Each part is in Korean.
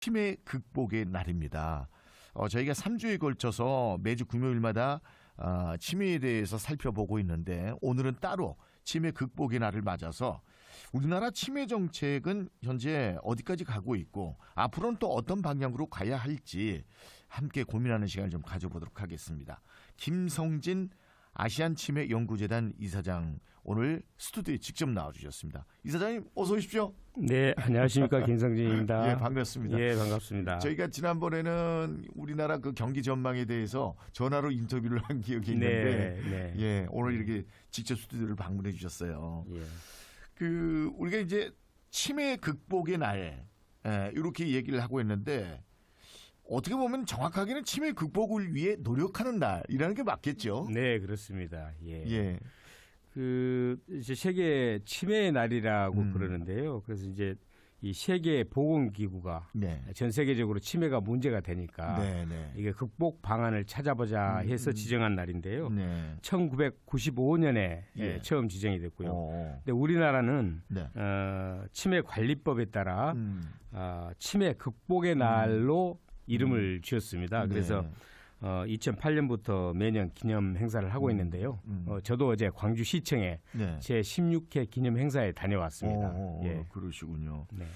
치매 극복의 날입니다. 저희가 3주에 걸쳐서 매주 금요일마다 치매에 대해서 살펴보고 있는데 오늘은 따로 치매 극복의 날을 맞아서 우리나라 치매 정책은 현재 어디까지 가고 있고 앞으로는 또 어떤 방향으로 가야 할지 함께 고민하는 시간을 좀 가져보도록 하겠습니다. 김성진 아시안치매연구재단 이사장 오늘 스튜디오에 직접 나와주셨습니다. 이사장님 어서 오십시오. 네, 안녕하십니까. 김성진입니다. 예, 반갑습니다. 예, 반갑습니다. 저희가 지난번에는 우리나라 그 경기 전망에 대해서 전화로 인터뷰를 한 기억이 있는데 네. 예, 오늘 이렇게 직접 스튜디오를 방문해 주셨어요. 예. 우리가 이제 치매 극복의 날 이렇게 얘기를 하고 있는데 어떻게 보면 정확하게는 치매 극복을 위해 노력하는 날이라는 게 맞겠죠? 네, 그렇습니다. 예. 예. 이제 세계 치매의 날이라고 그러는데요. 그래서 이제 이 세계 보건기구가 네. 전 세계적으로 치매가 문제가 되니까 네, 네. 이게 극복 방안을 찾아보자 해서 지정한 날인데요. 네. 1995년에 예. 처음 지정이 됐고요. 어. 근데 우리나라는 네. 치매 관리법에 따라 음. 치매 극복의 날로 이름을 지었습니다. 그래서 네. 2008년부터 매년 기념 행사를 하고 있는데요. 저도 어제 광주시청에 네. 제 16회 기념 행사에 다녀왔습니다. 예. 그러시군요. 네.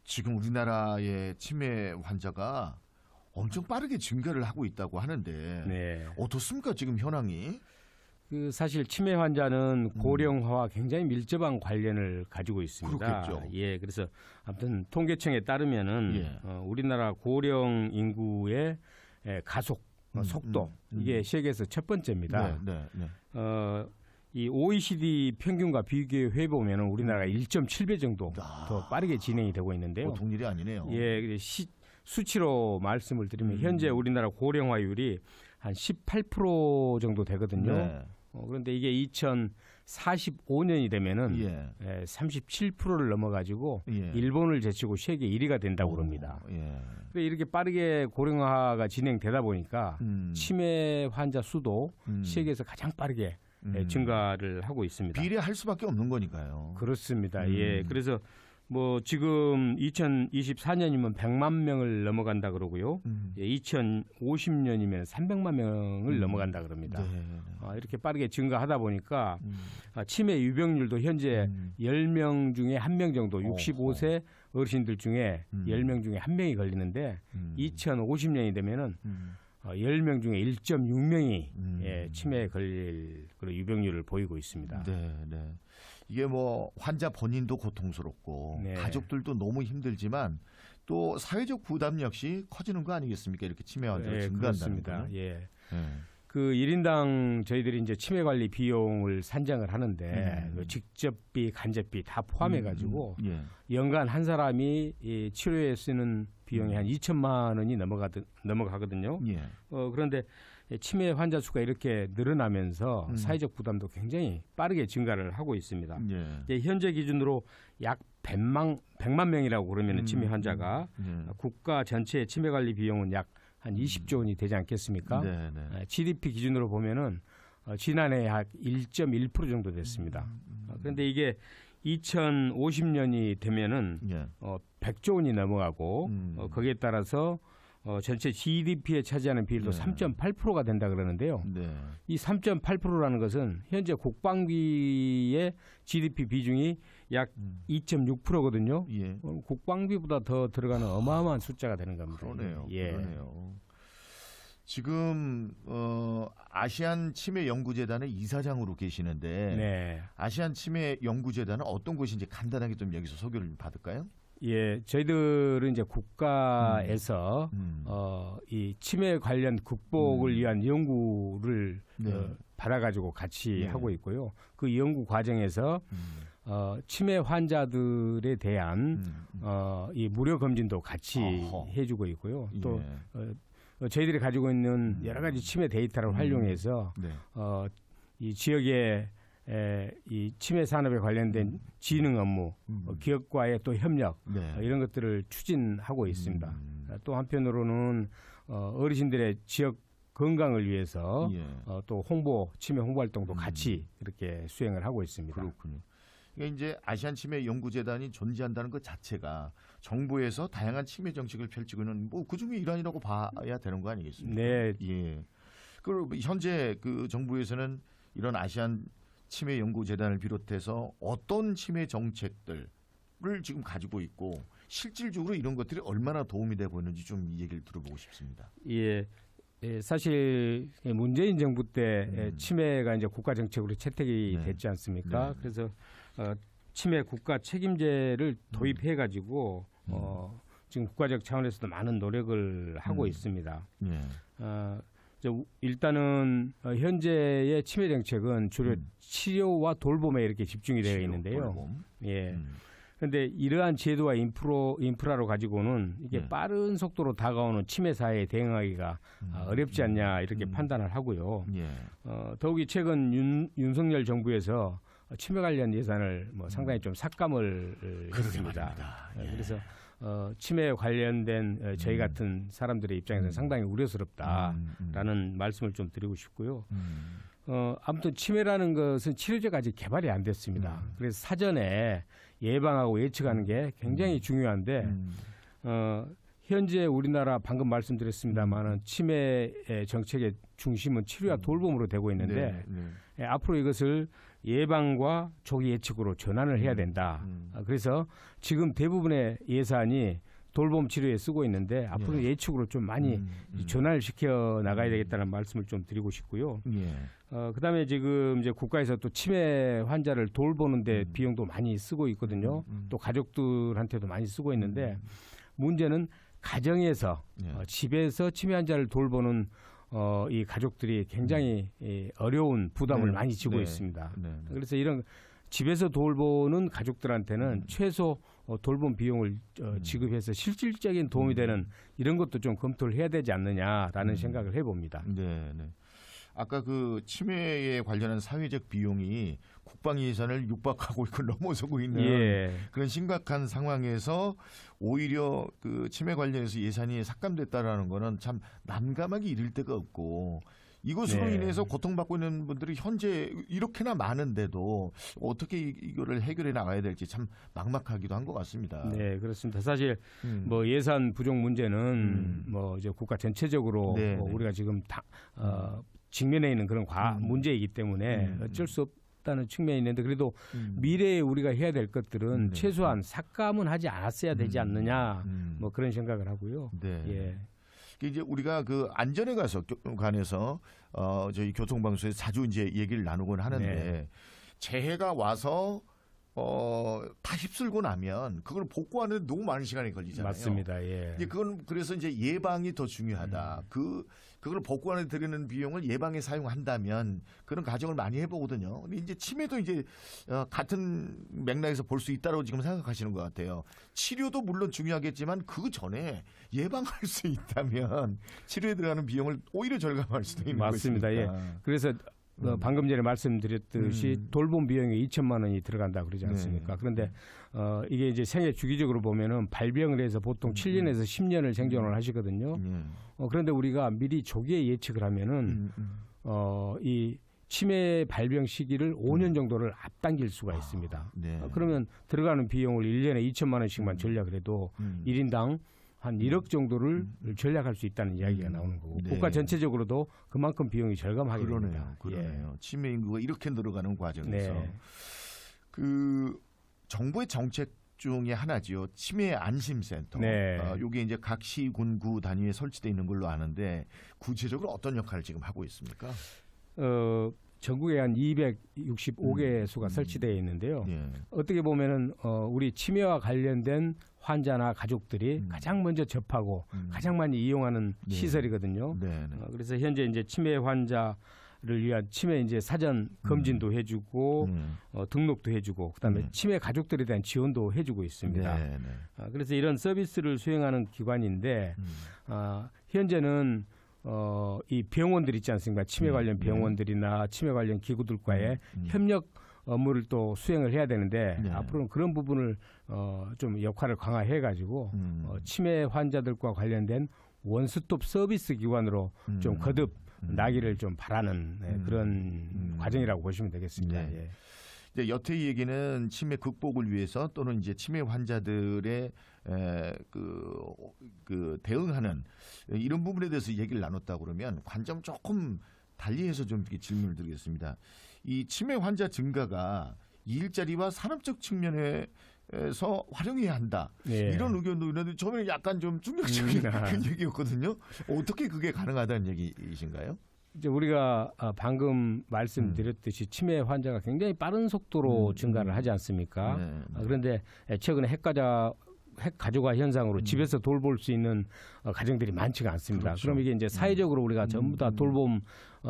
지금 우리나라의 치매 환자가 엄청 빠르게 증가를 하고 있다고 하는데 네. 어떻습니까 지금 현황이? 사실 치매 환자는 고령화와 굉장히 밀접한 관련을 가지고 있습니다. 그렇겠죠. 예, 그래서 아무튼 통계청에 따르면은 예. 우리나라 고령 인구의 가속 속도 이게 세계에서 첫 번째입니다. 네. 이 OECD 평균과 비교해 보면 우리나라가 1.7배 정도 더 빠르게 진행이 되고 있는데요. 보통 일이 아니네요. 예, 수치로 말씀을 드리면 현재 우리나라 고령화율이 한 18% 정도 되거든요. 네. 그런데 이게 2045년이 되면은 예. 37%를 넘어가지고 예. 일본을 제치고 세계 1위가 된다고 그럽니다. 예. 이렇게 빠르게 고령화가 진행되다 보니까 치매 환자 수도 세계에서 가장 빠르게 증가를 하고 있습니다. 비례할 수밖에 없는 거니까요. 그렇습니다. 예, 그래서 뭐 지금 2024년이면 100만 명을 넘어간다 그러고요. 2050년이면 300만 명을 넘어간다 그럽니다. 네. 이렇게 빠르게 증가하다 보니까 치매 유병률도 현재 10명 중에 1명 정도 65세 어르신들 중에 10명 중에 1명이 걸리는데 2050년이 되면은 10명 중에 1.6명이 치매에 걸릴 그런 유병률을 보이고 있습니다. 네. 이게 뭐 환자 본인도 고통스럽고 네. 가족들도 너무 힘들지만 또 사회적 부담 역시 커지는 거 아니겠습니까? 이렇게 치매 환자가 증가한다는 거는. 예. 네. 그 1인당 저희들이 이제 치매 관리 비용을 산정을 하는데 그 직접비, 간접비 다 포함해 가지고 예. 연간 한 사람이 이 치료에 쓰는 비용이 한 2천만 원이 넘어가거든요. 예. 그런데 치매 환자 수가 이렇게 늘어나면서 사회적 부담도 굉장히 빠르게 증가를 하고 있습니다. 예. 현재 기준으로 약 100만 명이라고 그러면 치매 환자가 국가 전체의 치매 관리 비용은 약 한 20조 원이 되지 않겠습니까? 네. GDP 기준으로 보면은 지난해 약 1.1% 정도 됐습니다. 그런데 이게 2050년이 되면은 예. 100조 원이 넘어가고 거기에 따라서 전체 GDP에 차지하는 비율도 3.8%가 된다 그러는데요. 네. 이 3.8%라는 것은 현재 국방비의 GDP 비중이 약 2.6%거든요. 예. 국방비보다 더 들어가는 어마어마한 숫자가 되는 겁니다. 그러네요. 예. 그러네요. 지금 아시안 치매 연구재단의 이사장으로 계시는데 네. 아시안 치매 연구재단은 어떤 곳인지 간단하게 좀 여기서 소개를 좀 받을까요? 예, 저희들은 이제 국가에서 이 치매 관련 극복을 위한 연구를 네. 받아가지고 같이 네. 하고 있고요. 그 연구 과정에서 치매 환자들에 대한 이 무료 검진도 같이 어허. 해주고 있고요. 또 예. 저희들이 가지고 있는 여러 가지 치매 데이터를 활용해서 네. 이 지역의 이 치매 산업에 관련된 지능 업무, 기업과의 또 협력 네. 이런 것들을 추진하고 있습니다. 또 한편으로는 어르신들의 지역 건강을 위해서 예. 또 치매 홍보 활동도 같이 이렇게 수행을 하고 있습니다. 그렇군요. 이게 이제 아시안 치매 연구재단이 존재한다는 것 자체가 정부에서 다양한 치매 정책을 펼치고 있는 뭐 그중에 일환이라고 봐야 되는 거 아니겠습니까? 네. 예. 그리고 현재 그 정부에서는 이런 아시안 치매 연구재단을 비롯해서 어떤 치매 정책들을 지금 가지고 있고 실질적으로 이런 것들이 얼마나 도움이 되고 있는지 좀 이 얘기를 들어보고 싶습니다. 예. 사실 문재인 정부 때 치매가 이제 국가 정책으로 채택이 네. 됐지 않습니까? 네. 그래서 치매 국가 책임제를 도입해 가지고 지금 국가적 차원에서도 많은 노력을 하고 있습니다. 예. 일단은 현재의 치매 정책은 주로 치료와 돌봄에 이렇게 집중이 되어 있는데요. 돌봄. 예. 그런데 이러한 제도와 인프라로 가지고는 이게 빠른 속도로 다가오는 치매 사회에 대응하기가 어렵지 않냐 이렇게 판단을 하고요. 예. 더욱이 최근 윤석열 정부에서 치매 관련 예산을 뭐 상당히 좀 삭감을 했습니다. 예. 그래서 치매 관련된 저희 같은 사람들의 입장에서는 상당히 우려스럽다라는 말씀을 좀 드리고 싶고요. 아무튼 치매라는 것은 치료제가 아직 개발이 안 됐습니다. 그래서 사전에 예방하고 예측하는 게 굉장히 중요한데 현재 우리나라 방금 말씀드렸습니다만은 치매의 정책의 중심은 치료와 돌봄으로 되고 있는데 앞으로 이것을 예방과 조기 예측으로 전환을 해야 된다. 그래서 지금 대부분의 예산이 돌봄 치료에 쓰고 있는데 앞으로 예측으로 좀 많이 전환을 시켜 나가야 되겠다는 말씀을 좀 드리고 싶고요. 그다음에 지금 이제 국가에서 또 치매 환자를 돌보는데 비용도 많이 쓰고 있거든요. 또 가족들한테도 많이 쓰고 있는데 문제는 가정에서 집에서 치매 환자를 돌보는 이 가족들이 굉장히 어려운 부담을 많이 지고 있습니다. 그래서 이런 집에서 돌보는 가족들한테는 최소 돌봄 비용을 지급해서 실질적인 도움이 되는 이런 것도 좀 검토를 해야 되지 않느냐라는 생각을 해봅니다. 네. 아까 그 치매에 관련한 사회적 비용이 국방 예산을 육박하고 있고 넘어서고 있는 그런 심각한 상황에서 오히려 그 치매 관련해서 예산이 삭감됐다라는 거는 참 난감하게 이를 데가 없고 이것으로 인해서 고통받고 있는 분들이 현재 이렇게나 많은데도 어떻게 이거를 해결해 나가야 될지 참 막막하기도 한 것 같습니다. 네, 그렇습니다. 사실 뭐 예산 부족 문제는 뭐 이제 국가 전체적으로 뭐 우리가 지금 직면해 있는 그런 문제이기 때문에 어쩔 수 없다는 측면이 있는데 그래도 미래에 우리가 해야 될 것들은 최소한 삭감은 하지 않았어야 되지 않느냐 뭐 그런 생각을 하고요. 예. 이제 우리가 그 안전에 관해서 저희 교통방송에서 자주 이제 얘기를 나누곤 하는데 재해가 와서 다 휩쓸고 나면 그걸 복구하는 데 너무 많은 시간이 걸리잖아요. 맞습니다. 예. 그건 그래서 이제 예방이 더 중요하다. 그걸 복구하는 데 들이는 비용을 예방에 사용한다면 그런 가정을 많이 해보거든요. 근데 이제 치매도 이제 같은 맥락에서 볼 수 있다고 지금 생각하시는 것 같아요. 치료도 물론 중요하겠지만 그 전에 예방할 수 있다면 치료에 들어가는 비용을 오히려 절감할 수도 있는 맞습니다. 것이니까. 예. 그래서 방금 전에 말씀드렸듯이 돌봄 비용이 2천만 원이 들어간다 그러지 않습니까? 그런데 이게 이제 생애 주기적으로 보면은 발병을 해서 보통 7년에서 10년을 생존을 하시거든요. 그런데 우리가 미리 조기에 예측을 하면은 이 치매 발병 시기를 5년 정도를 앞당길 수가 있습니다. 그러면 들어가는 비용을 1년에 2천만 원씩만 전략을 해도 1인당 한 1억 정도를 전략할 수 있다는 이야기가 나오는 거고 국가 전체적으로도 그만큼 비용이 절감하게 됩니다. 그러네요. 치매 인구가 이렇게 늘어가는 과정에서 그 정부의 정책 중에 하나지요. 치매 안심센터. 이게 이제 각 시, 군, 구 단위에 설치되어 있는 걸로 아는데 구체적으로 어떤 역할을 지금 하고 있습니까? 전국에 한 265개소가 설치되어 있는데요. 어떻게 보면은 우리 치매와 관련된 환자나 가족들이 가장 먼저 접하고 가장 많이 이용하는 시설이거든요. 그래서 현재 이제 치매 환자를 위한 치매 이제 사전 검진도 해주고 등록도 해주고 그다음에 치매 가족들에 대한 지원도 해주고 있습니다. 그래서 이런 서비스를 수행하는 기관인데 현재는 이 병원들 있지 않습니까? 치매 관련 병원들이나 치매 관련 기구들과의 협력 업무를 또 수행을 해야 되는데 앞으로는 그런 부분을 좀 역할을 강화해 가지고 치매 환자들과 관련된 원스톱 서비스 기관으로 좀 거듭 나기를 좀 바라는 그런 과정이라고 보시면 되겠습니다. 이제 여태 얘기는 치매 극복을 위해서 또는 이제 치매 환자들의 그 대응하는 이런 부분에 대해서 얘기를 나눴다 그러면 관점 조금 달리해서 좀 이렇게 질문을 드리겠습니다. 이 치매 환자 증가가 일자리와 산업적 측면에서 활용해야 한다. 예. 이런 의견도 있는데 저는 약간 좀 충격적인 얘기였거든요. 어떻게 그게 가능하다는 얘기이신가요? 이제 우리가 방금 말씀드렸듯이 치매 환자가 굉장히 빠른 속도로 증가를 하지 않습니까? 네. 그런데 최근에 핵 가족화 현상으로 집에서 돌볼 수 있는 가정들이 많지가 않습니다. 그렇죠. 그럼 이게 이제 사회적으로 우리가 전부 다 돌봄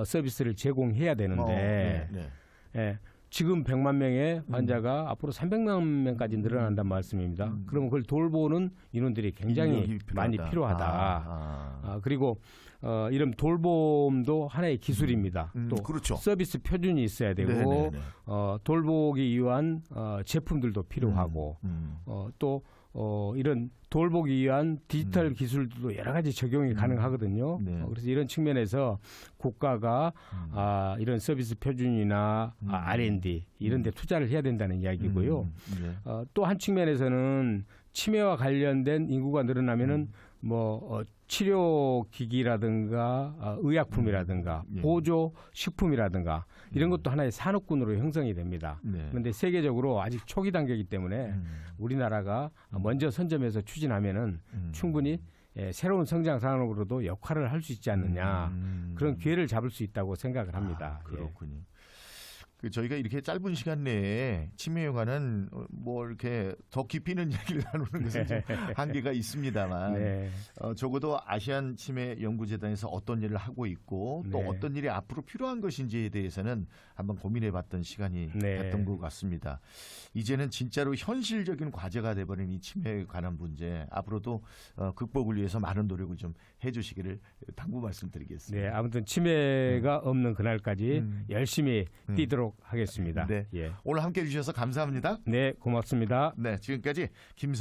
서비스를 제공해야 되는데 예, 지금 100만 명의 환자가 앞으로 300만 명까지 늘어난다는 말씀입니다. 그러면 그걸 돌보는 인원들이 굉장히 많이 필요하다. 그리고 이런 돌봄도 하나의 기술입니다. 또 그렇죠. 서비스 표준이 있어야 되고 네네네. 돌보기 위한 제품들도 필요하고 또 이런 돌보기 위한 디지털 기술도 여러 가지 적용이 가능하거든요. 네. 그래서 이런 측면에서 국가가 이런 서비스 표준이나 R&D 이런 데 투자를 해야 된다는 이야기고요. 네. 또 한 측면에서는 치매와 관련된 인구가 늘어나면은 치료 기기라든가 의약품이라든가 예. 보조 식품이라든가 이런 것도 하나의 산업군으로 형성이 됩니다. 네. 그런데 세계적으로 아직 초기 단계이기 때문에 우리나라가 먼저 선점해서 추진하면은 충분히 새로운 성장 산업으로도 역할을 할 수 있지 않느냐 그런 기회를 잡을 수 있다고 생각을 합니다. 그렇군요. 저희가 이렇게 짧은 시간 내에 치매에 관한 이렇게 더 깊이 있는 얘기를 나누는 것은 좀 한계가 있습니다만 네. 적어도 아시안 치매 연구재단에서 어떤 일을 하고 있고 또 네. 어떤 일이 앞으로 필요한 것인지에 대해서는 한번 고민해봤던 시간이 됐던 것 같습니다. 이제는 진짜로 현실적인 과제가 돼버린 이 치매에 관한 문제 앞으로도 극복을 위해서 많은 노력을 좀 해주시기를 당부 말씀드리겠습니다. 네, 아무튼 치매가 없는 그날까지 열심히 뛰도록 하겠습니다. 네. 오늘 함께해 주셔서 감사합니다. 네, 고맙습니다. 네, 지금까지